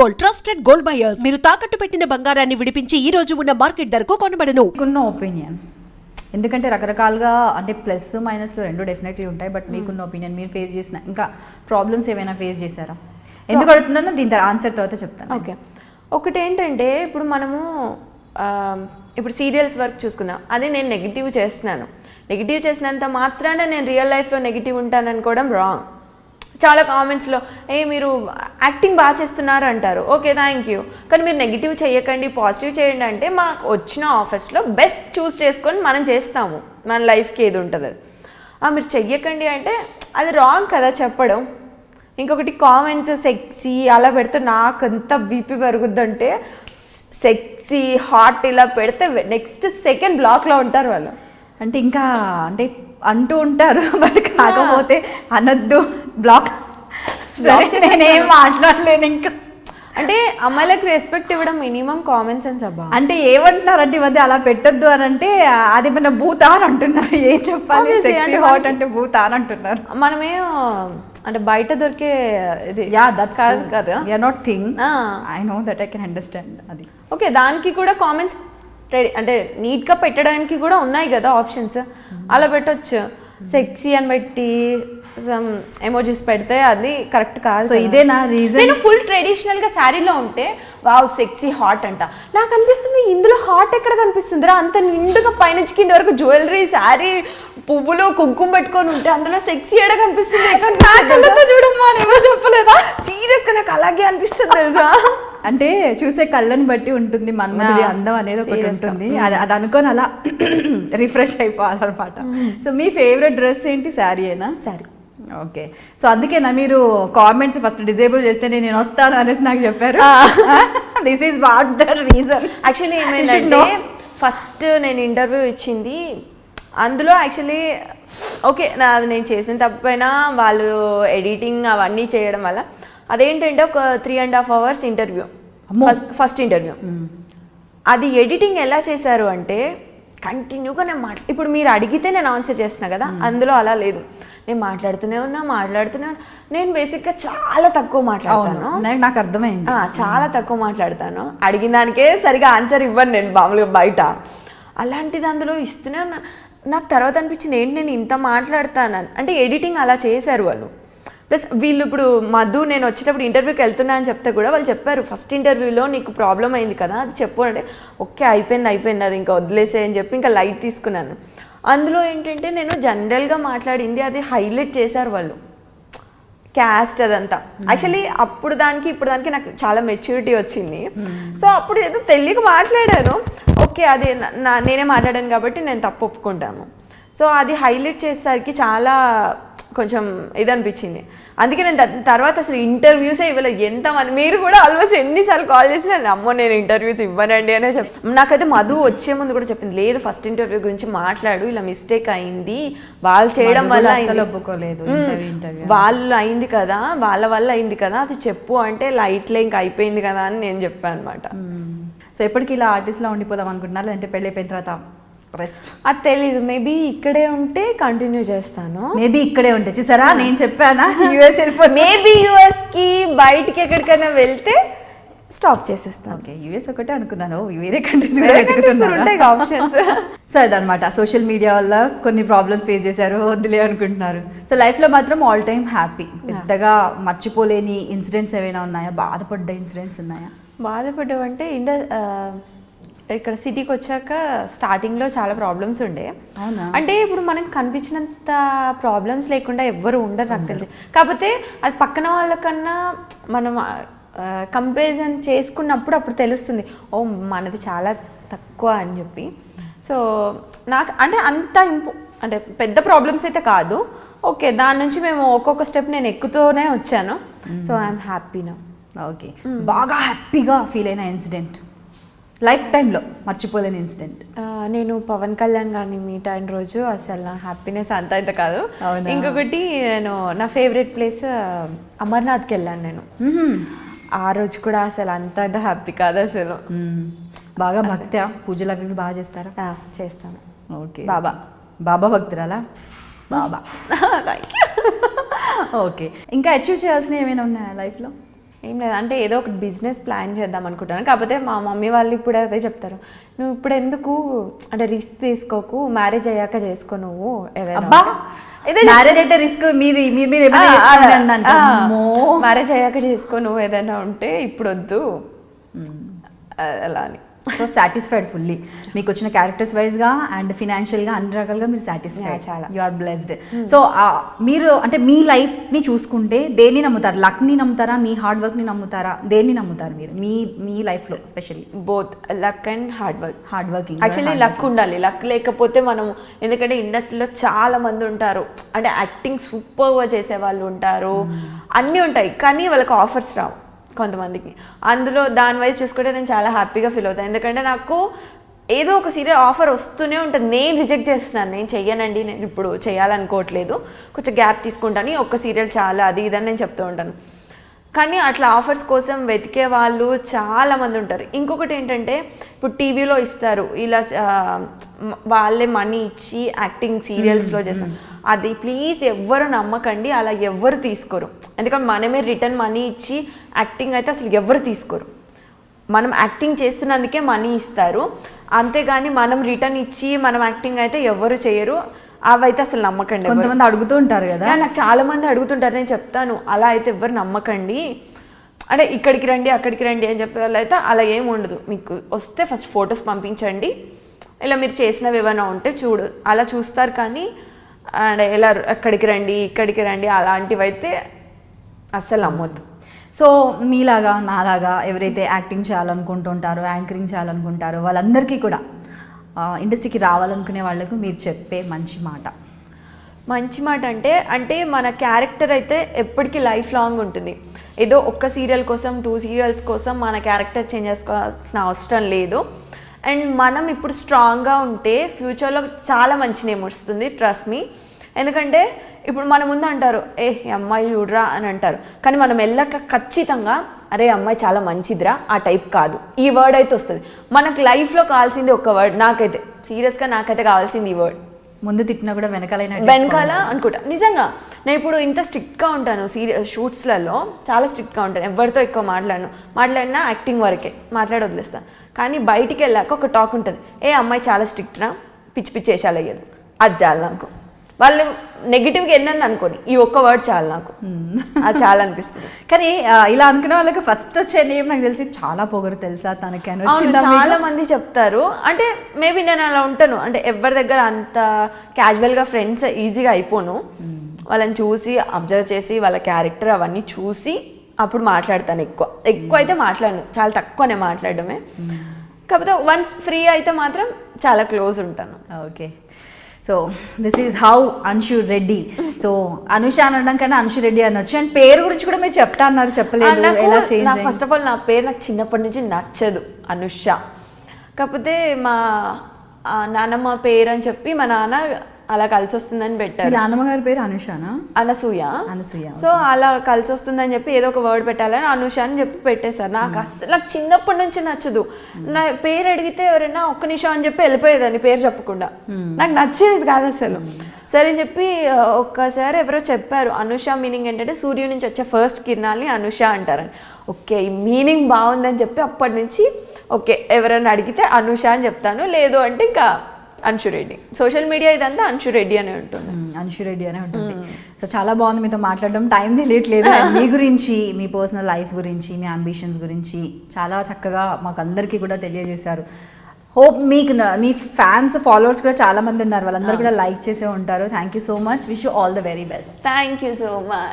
Gold, trusted gold buyers. మీరు తాకట్టు పెట్టిన బంగారాన్ని విడిపించి ఈ రోజు ఉన్న మార్కెట్ ధరకు కొనబడను. మీకున్న ఒపీనియన్, ఎందుకంటే రకరకాలుగా అంటే ప్లస్ మైనస్లు రెండు డెఫినెట్లీ ఉంటాయి. బట్ మీకున్న ఒపీనియన్, మీరు ఫేస్ చేసిన ఇంకా ప్రాబ్లమ్స్ ఏమైనా ఫేస్ చేశారా? ఎందుకు అడుగుతుందో దీని ఆన్సర్ తర్వాత చెప్తాను. ఓకే, ఒకటి ఏంటంటే ఇప్పుడు మనము ఇప్పుడు సీరియల్స్ వర్క్ చూసుకుందాం. అదే నేను నెగిటివ్ చేస్తున్నాను, నెగిటివ్ చేసినంత మాత్రాన నేను రియల్ లైఫ్లో నెగిటివ్ ఉంటాను అనుకోవడం రాంగ్. చాలా కామెంట్స్లో మీరు యాక్టింగ్ బాగా చేస్తున్నారు అంటారు. Okay, thank you. కానీ మీరు నెగిటివ్ చేయకండి, పాజిటివ్ చేయండి అంటే మాకు వచ్చిన ఆఫర్స్లో బెస్ట్ చూస్ చేసుకొని మనం చేస్తాము. మన లైఫ్కి ఏది ఉంటుంది అది మీరు చెయ్యకండి అంటే అది రాంగ్ కదా చెప్పడం. ఇంకొకటి కామెంట్స్ సెక్సీ అలా పెడితే నాకు ఎంత బీపీ పెరుగుద్దంటే, సెక్సీ హాట్ ఇలా పెడితే నెక్స్ట్ సెకండ్ బ్లాక్లో ఉంటారు వాళ్ళు. అంటే ఇంకా అంటే అంటూ ఉంటారు, బట్ కాకపోతే అనద్దు, బ్లాక్. నేనేం మాట్లాడలేను ఇంకా. అంటే అమ్మాయిలకు రెస్పెక్ట్ ఇవ్వడం మినిమం కామన్ సెన్స్ అబ్బా. అంటే ఏమంటున్నారు అంటే ఈ మధ్య అలా పెట్టొద్దు అని అంటే అది మన భూత అని అంటున్నారు. ఏం చెప్పాలి, హాట్ అంటే భూత అని అంటున్నారు. మనమే అంటే బయట దొరికే ఇది కాదు కదా, not thing. I know that I can understand అది. ఓకే, దానికి కూడా కామెంట్స్ అంటే నీట్గా పెట్టడానికి కూడా ఉన్నాయి కదా ఆప్షన్స్, అలా పెట్టొచ్చు. సెక్సీ అని పెట్టి సమ్ ఎమోజీస్ పెడితే అది కరెక్ట్ కాదు. సో ఇదే నా రీజన్. నేను ఫుల్ ట్రెడిషనల్గా శారీలో ఉంటే వావ్ సెక్సీ హాట్ అంట. నాకు అనిపిస్తుంది ఇందులో హాట్ ఎక్కడ కనిపిస్తుందిరా, అంత నిండుగా పైనుంచి కింద వరకు జ్యువెలరీ, శారీ, పువ్వులు, కుంకుమ పెట్టుకొని ఉంటే అందులో సెక్సీ ఎక్కడ కనిపిస్తుంది? చూడమ్మా, ఎవరు చెప్పలేదా? సీరియస్గా నాకు అలాగే అనిపిస్తుంది తెలుసా. అంటే చూసే కళ్ళని బట్టి ఉంటుంది, మన్మధుడి అందం అనేది ఒకటి ఉంటుంది. అది అనుకొని అలా రిఫ్రెష్ అయిపోవాలన్నమాట. సో మీ ఫేవరెట్ డ్రెస్ ఏంటి? శారీ అయినా? శారీ. ఓకే, సో అందుకేనా మీరు కామెంట్స్ ఫస్ట్ డిజేబుల్ చేస్తే నేను వస్తాను అనేసి నాకు చెప్పారు? This is what the reason. Actually ఏమైందంటే ఫస్ట్ నేను ఇంటర్వ్యూ ఇచ్చింది, అందులో యాక్చువల్లీ ఓకే అది నేను చేసిన తప్పైనా వాళ్ళు ఎడిటింగ్ అవన్నీ చేయడం వల్ల అదేంటంటే ఒక 3.5 hours ఇంటర్వ్యూ, ఫస్ట్ ఇంటర్వ్యూ. అది ఎడిటింగ్ ఎలా చేశారు అంటే కంటిన్యూగా నేను ఇప్పుడు మీరు అడిగితే నేను ఆన్సర్ చేస్తున్నా కదా, అందులో అలా లేదు. నేను మాట్లాడుతూనే ఉన్నా. నేను బేసిక్గా చాలా తక్కువ మాట్లాడతాను. నాకు అర్థమైంది, చాలా తక్కువ మాట్లాడతాను. అడిగిన దానికే సరిగా ఆన్సర్ ఇవ్వను నేను మామూలుగా బయట. అలాంటిది అందులో ఇస్తూనే ఉన్నా. నాకు తర్వాత అనిపించింది ఏంటి నేను ఇంత మాట్లాడతాను అంటే ఎడిటింగ్ అలా చేశారు వాళ్ళు. ప్లస్ వీళ్ళు ఇప్పుడు మధు నేను వచ్చేటప్పుడు ఇంటర్వ్యూకి వెళ్తున్నా అని చెప్తే కూడా వాళ్ళు చెప్పారు ఫస్ట్ ఇంటర్వ్యూలో నీకు ప్రాబ్లం అయింది కదా అది చెప్పు అంటే ఓకే అయిపోయింది అది ఇంకా వదిలేసే అని చెప్పి ఇంకా లైట్ తీసుకున్నాను. అందులో ఏంటంటే నేను జనరల్గా మాట్లాడింది అది హైలైట్ చేశారు వాళ్ళు, క్యాస్ట్ అదంతా. యాక్చువల్లీ ఇప్పుడు దానికి నాకు చాలా మెచ్యూరిటీ వచ్చింది. సో అప్పుడు ఏదో తెలియక మాట్లాడాను. ఓకే అది నేనే మాట్లాడాను కాబట్టి నేను తప్పు ఒప్పుకుంటాను. సో అది హైలైట్ చేసేసరికి చాలా కొంచెం ఇది అనిపించింది. అందుకే నేను తర్వాత అసలు ఇంటర్వ్యూసే ఇవ్వలేదు. ఎంతమంది మీరు కూడా ఆల్మోస్ట్ ఎన్నిసార్లు కాల్ చేసినా అమ్మో నేను ఇంటర్వ్యూస్ ఇవ్వనండి అనే నాకైతే మధు వచ్చే ముందు కూడా చెప్పింది లేదు ఫస్ట్ ఇంటర్వ్యూ గురించి మాట్లాడు, ఇలా మిస్టేక్ అయింది, వాళ్ళు చేయడం వల్ల ఒప్పుకోలేదు, వాళ్ళు అయింది కదా, వాళ్ళ వల్ల అయింది కదా, అది చెప్పు అంటే లైట్లే ఇంకా అయిపోయింది కదా అని నేను చెప్పాను అనమాట. సో ఎప్పటికీ ఇలా ఆర్టిస్ట్లా ఉండిపోదాం అనుకుంటున్నారు లేదంటే పెళ్ళి అయిపోయిన తర్వాత రెస్ట్? అది తెలీదు, మేబీ ఇక్కడే ఉంటే కంటిన్యూ చేస్తాను. మేబీ ఇక్కడే ఉంటే చూసారా నేను చెప్పానా యూఎస్ వెళ్ళిపోయి మేబీ యూఎస్కి బయటికి ఎక్కడికైనా వెళ్తే స్టాప్ చేసేస్తాను. ఓకే, యూఎస్ ఒకటే అనుకున్నాను, వేరే కంట్రీస్ ఉంటాయి ఆప్షన్స్. సో అదనమాట, సోషల్ మీడియా వల్ల కొన్ని ప్రాబ్లమ్స్ ఫేస్ చేశారు, వద్దులే అనుకుంటున్నారు. సో లైఫ్లో మాత్రం ఆల్ టైమ్ హ్యాపీ, పెద్దగా మర్చిపోలేని ఇన్సిడెంట్స్ ఏమైనా ఉన్నాయా? బాధపడ్డ ఇన్సిడెంట్స్ ఉన్నాయా? బాధపడ్డామంటే ఇక్కడ సిటీకి వచ్చాక స్టార్టింగ్లో చాలా ప్రాబ్లమ్స్ ఉండే. అంటే ఇప్పుడు మనకు కనిపించినంత ప్రాబ్లమ్స్ లేకుండా ఎవ్వరు ఉండరు నాకు తెలిసి. కాకపోతే అది పక్కన వాళ్ళకన్నా మనం కంపారిజన్ చేసుకున్నప్పుడు అప్పుడు తెలుస్తుంది ఓ మనది చాలా తక్కువ అని చెప్పి. సో నాకు అంటే అంటే పెద్ద ప్రాబ్లమ్స్ అయితే కాదు. ఓకే, దాని నుంచి మేము ఒక్కొక్క స్టెప్ నేను ఎక్కుతూనే వచ్చాను. So I'm happy now. Okay, బాగా హ్యాపీగా ఫీల్ అయిన ఇన్సిడెంట్, లైఫ్ టైంలో మర్చిపోలేని ఇన్సిడెంట్? నేను పవన్ కళ్యాణ్ గారిని మీట్ అయిన రోజు అసలు నా హ్యాపీనెస్ అంత ఇంత కాదు. ఇంకొకటి నేను నా ఫేవరెట్ ప్లేస్ అమర్నాథ్కి వెళ్ళాను నేను. ఆ రోజు కూడా అసలు అంత హ్యాపీ కాదు అసలు. బాగా భక్తి, పూజలు అవి బాగా చేస్తారా? చేస్తాను. ఓకే, బాబా భక్తురాలా? బాబా. ఓకే, ఇంకా అచీవ్ చేయాల్సినవి ఏమైనా ఉన్నాయా లైఫ్లో? ఏం లేదు, అంటే ఏదో ఒక బిజినెస్ ప్లాన్ చేద్దాం అనుకుంటాను. కాకపోతే మా మమ్మీ వాళ్ళు ఇప్పుడు అదే చెప్తారు, నువ్వు ఇప్పుడు ఎందుకు అంటే రిస్క్ తీసుకోకు, మ్యారేజ్ అయ్యాక చేసుకో నువ్వు ఏదైనా అబ్బా ఇదే మ్యారేజ్ అయితే రిస్క్ మీది, మీరు ఏమైనా చేసుకోండి అన్నాను. అమ్మో. మ్యారేజ్ అయ్యాక చేసుకో నువ్వు ఏదైనా ఉంటే, ఇప్పుడు వద్దు అలా అని. సో సాటిస్ఫైడ్ ఫుల్లీ మీకు వచ్చిన క్యారెక్టర్స్ వైజ్గా అండ్ ఫినాన్షియల్గా అన్ని రకాలుగా మీరు సాటిస్ఫైడ్, చాలా. You are blessed. సో మీరు అంటే మీ లైఫ్ని చూసుకుంటే దేన్ని నమ్ముతారు? లక్ని నమ్ముతారా, మీ హార్డ్ వర్క్ని నమ్ముతారా, దేన్ని నమ్ముతారు మీరు మీ లైఫ్లో specially? Both luck and hard work. Hard working actually luck ఉండాలి. లక్ లేకపోతే మనం, ఎందుకంటే ఇండస్ట్రీలో చాలా మంది ఉంటారు, అంటే యాక్టింగ్ సూపర్గా చేసే వాళ్ళు ఉంటారు, అన్నీ ఉంటాయి, కానీ వాళ్ళకి ఆఫర్స్ రావు కొంతమందికి. అందులో దాని వైజ్ చూసుకుంటే నేను చాలా హ్యాపీగా ఫీల్ అవుతాను, ఎందుకంటే నాకు ఏదో ఒక సీరియల్ ఆఫర్ వస్తూనే ఉంటుంది. నేను రిజెక్ట్ చేస్తున్నాను, నేను చెయ్యనండి, నేను ఇప్పుడు చేయాలనుకోవట్లేదు, కొంచెం గ్యాప్ తీసుకుంటాను, ఒక్క సీరియల్ చాలా అది ఇదని నేను చెప్తూ ఉంటాను. కానీ అట్లా ఆఫర్స్ కోసం వెతికే వాళ్ళు చాలామంది ఉంటారు. ఇంకొకటి ఏంటంటే ఇప్పుడు టీవీలో ఇస్తారు ఇలా వాళ్ళే మనీ ఇచ్చి యాక్టింగ్ సీరియల్స్లో చేస్తారు, అది ప్లీజ్ ఎవ్వరు నమ్మకండి, అలా ఎవ్వరు తీసుకోరు. ఎందుకంటే మనమే రిటర్న్ మనీ ఇచ్చి యాక్టింగ్ అయితే అసలు ఎవరు తీసుకోరు. మనం యాక్టింగ్ చేస్తున్నందుకే మనీ ఇస్తారు, అంతేగాని మనం రిటర్న్ ఇచ్చి మనం యాక్టింగ్ అయితే ఎవరు చేయరు. అవైతే అసలు నమ్మకండి. కొంతమంది అడుగుతూ ఉంటారు కదా, నాకు చాలా మంది అడుగుతుంటారు, నేను చెప్తాను అలా అయితే ఎవరు నమ్మకండి, అంటే ఇక్కడికి రండి అక్కడికి రండి అని చెప్పే వాళ్ళు అయితే అలా ఏమి ఉండదు. మీకు వస్తే ఫస్ట్ ఫొటోస్ పంపించండి, ఇలా మీరు చేసినవి ఏమైనా ఉంటే అలా చూస్తారు, కానీ అండ్ ఇలా అక్కడికి రండి ఇక్కడికి రండి అలాంటివి అయితే అస్సలు నమ్మొద్దు. సో మీలాగా నాలాగా ఎవరైతే యాక్టింగ్ చేయాలనుకుంటుంటారో, యాంకరింగ్ చేయాలనుకుంటారో వాళ్ళందరికీ కూడా ఇండస్ట్రీకి రావాలనుకునే వాళ్ళకు మీరు చెప్పే మంచి మాట అంటే మన క్యారెక్టర్ అయితే ఎప్పటికీ లైఫ్ లాంగ్ ఉంటుంది. ఏదో ఒక్క సీరియల్ కోసం 2 సీరియల్స్ కోసం మన క్యారెక్టర్ చేంజ్ చేసుకోవాల్సిన అవసరం లేదు. అండ్ మనం ఇప్పుడు స్ట్రాంగ్గా ఉంటే ఫ్యూచర్లో చాలా మంచి నేమ్ వస్తుంది, ట్రస్ట్ మీ. ఎందుకంటే ఇప్పుడు మన ముందు అంటారు ఈ అమ్మాయి చూడరా అని అంటారు, కానీ మనం వెళ్ళక ఖచ్చితంగా అరే అమ్మాయి చాలా మంచిదిరా ఆ టైప్ కాదు, ఈ వర్డ్ అయితే వస్తుంది. మనకు లైఫ్లో కావాల్సింది ఒక వర్డ్, నాకైతే సీరియస్గా నాకైతే కావాల్సింది ఈ వర్డ్. ముందు తిట్టినా కూడా వెనకాల అనుకుంటా. నిజంగా నేను ఇప్పుడు ఇంత స్ట్రిక్ట్గా ఉంటాను, షూట్స్లలో చాలా స్ట్రిక్ట్గా ఉంటాను, ఎవరితో ఎక్కువ మాట్లాడినా యాక్టింగ్ వరకే మాట్లాడి వదిలేస్తాను. కానీ బయటికి వెళ్ళాక ఒక టాక్ ఉంటుంది, అమ్మాయి చాలా స్ట్రిక్ట్రా, పిచ్చి పిచ్చి వేషాలు అయ్యేది, అది చాలు నాకు. వాళ్ళు నెగిటివ్గా ఎన్నని అనుకోని ఈ ఒక్క వర్డ్ చాలు నాకు, అది చాలా అనిపిస్తుంది. కానీ ఇలా అనుకునే వాళ్ళకి ఫస్ట్ వచ్చే నేమ్ నాకు తెలిసి చాలా పొగరు తెలుసా తనకి, చాలా మంది చెప్తారు. అంటే మేబీ నేను అలా ఉంటాను, అంటే ఎవరి దగ్గర అంత క్యాజువల్గా ఫ్రెండ్స్ ఈజీగా అయిపోను. వాళ్ళని చూసి అబ్జర్వ్ చేసి వాళ్ళ క్యారెక్టర్ అవన్నీ చూసి అప్పుడు మాట్లాడతాను. ఎక్కువ అయితే మాట్లాడను, చాలా తక్కువనే మాట్లాడడమే. కాకపోతే వన్స్ ఫ్రీ అయితే మాత్రం చాలా క్లోజ్ ఉంటాను. Okay, so this is how Anshu Reddy. So Anusha అనడం కన్నా అన్షు రెడ్డి అనొచ్చు. అండ్ పేరు గురించి కూడా మీరు చెప్తా అన్నారు, చెప్పలేదు. ఫస్ట్ ఆఫ్ ఆల్ నా పేరు నాకు చిన్నప్పటి నుంచి నచ్చదు, అనుష. కాకపోతే మా నాన్నమ్మ పేరు అని చెప్పి మా నాన్న అలా కలిసి వస్తుందని పెట్టారు. నాన్నమ్మ గారి పేరు అనుషానా? అనసూయ. సో అలా కలిసి వస్తుందని చెప్పి ఏదో ఒక వర్డ్ పెట్టాలని అనుష అని చెప్పి పెట్టేశారు. నాకు చిన్నప్పటి నుంచి నచ్చదు. నా పేరు అడిగితే ఎవరైనా ఒక్క నిమిషం అని చెప్పి వెళ్ళిపోయేదాన్ని పేరు చెప్పకుండా, నాకు నచ్చేది కాదు అసలు. సరే అని చెప్పి ఒక్కసారి ఎవరో చెప్పారు, అనుష మీనింగ్ ఏంటంటే సూర్యుడి నుంచి వచ్చే ఫస్ట్ కిరణాలని అనుష అంటారని. ఓకే, ఈ మీనింగ్ బాగుందని చెప్పి అప్పటి నుంచి ఓకే ఎవరైనా అడిగితే అనుష అని చెప్తాను, లేదు అంటే ఇంకా అన్షు రెడ్డి. సోషల్ మీడియా ఇదంతా అన్షు రెడ్డి అనే ఉంటుంది. అన్షు రెడ్డి అనే ఉంటుంది. సో చాలా బాగుంది మీతో మాట్లాడడం, టైం తెలియట్లేదు. మీ గురించి, మీ పర్సనల్ లైఫ్ గురించి, మీ అంబిషన్స్ గురించి చాలా చక్కగా మాకు అందరికీ కూడా తెలియజేశారు. హోప్ మీకు మీ ఫ్యాన్స్ ఫాలోవర్స్ కూడా చాలా మంది ఉన్నారు, వాళ్ళందరూ కూడా లైక్ చేసే ఉంటారు. Thank you so much, wish you all the very best. Thank you so much.